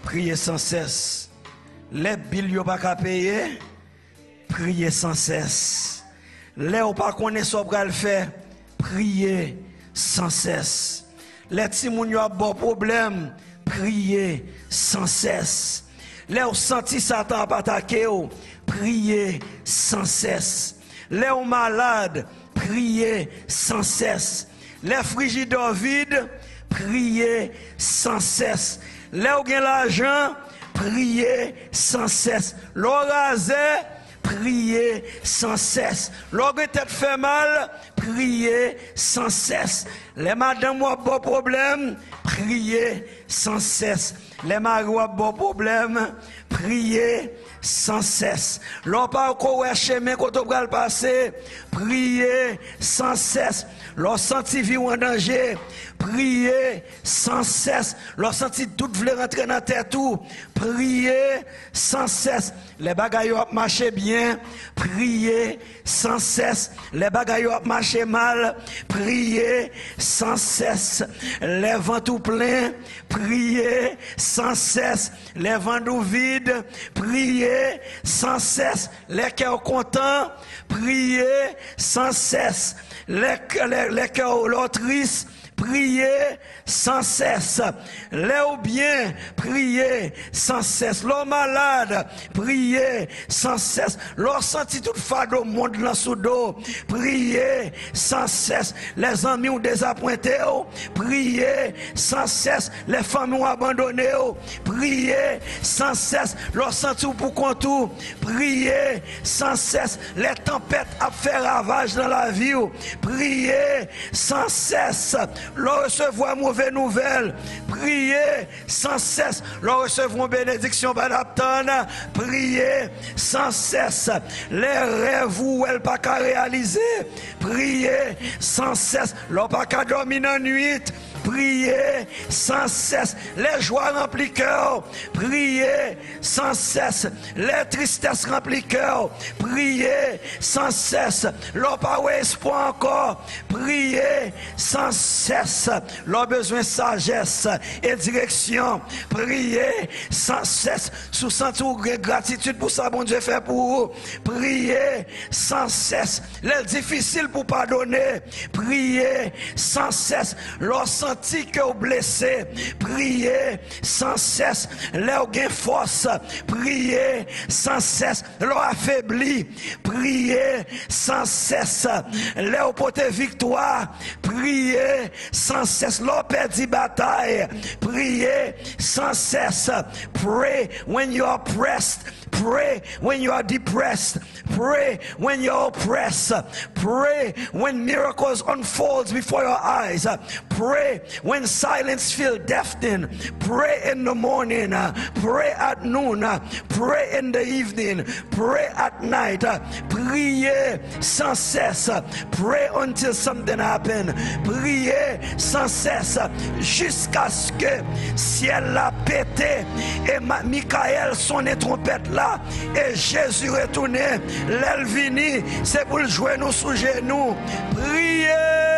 priez sans cesse. Les billes yo pas qu'à payer, priez sans cesse. Les ou pas connaît ce qu'on le faire, priez sans cesse. Les petits moun yo a bon problème, priez sans cesse. Les ou senti Satan pas attaquer, priez sans cesse. Les ou malades, priez sans cesse. Les frigidaires vides, priez sans cesse. Les ou gen l'argent, priez sans cesse. L'orasé, priez sans cesse. L'orgue tête fait mal, priez sans cesse. Les madames ont bon problème, priez sans cesse. Les maris ont bon problème, priez sans cesse. L'on pas encore chemin quand on va le passer, priez sans cesse. L'on senti vivre en danger, priez sans cesse. L'on senti tout vle rentrer dans tête tout, priez sans cesse. Les bagailles ont marché bien, priez sans cesse. Les bagailles ont marché mal, priez sans cesse. Les vents tout pleins, priez sans cesse. Les vents tout vides, priez sans cesse. Les cœurs contents, priez sans cesse. Les cœurs tristes, priez sans cesse. Les ou bien, priez sans cesse. L'homme malade, priez sans cesse. L'homme senti tout fardeau monde dans sous dos, priez sans cesse. Les amis ont désappointé, priez sans cesse. Les familles ont abandonné, priez sans cesse. L'homme senti pour contour, priez sans cesse. Les tempêtes à faire ravage dans la vie, priez sans cesse. L'on recevoir mauvaise nouvelle, priez sans cesse. L'on recevoir bénédiction badaptane, priez sans cesse. Les rêves où elle pas qu'à réaliser, priez sans cesse. L'on pas qu'à dormir dans la nuit, priez sans cesse. Les joies remplies cœur, priez sans cesse. Les tristesses remplies cœur, priez sans cesse. L'on pas espoir encore, priez sans cesse. L'on besoin de sagesse et direction, priez sans cesse. Sous sentir gratitude pour ça, bon Dieu fait pour vous, priez sans cesse. Les difficiles pour pardonner, priez sans cesse. L'on senti que vous blessé, priez sans cesse. L'on gain force, priez sans cesse. L'on affaibli, priez sans cesse. L'on porte victoire, priez sans cesse. L'on perdit bataille, priez sans cesse. Pray when you are pressed. Pray when you are depressed. Pray when you are oppressed. Pray when miracles unfold before your eyes. Pray when silence feels deafening. Pray in the morning. Pray at noon. Pray in the evening. Pray at night. Priez sans cesse. Pray until something happens. Priez sans cesse jusqu'à ce que ciel a pété et Michael sonne trompette là et Jésus retourné. L'elle vini, c'est pour le jouer nous sous genoux. Priez.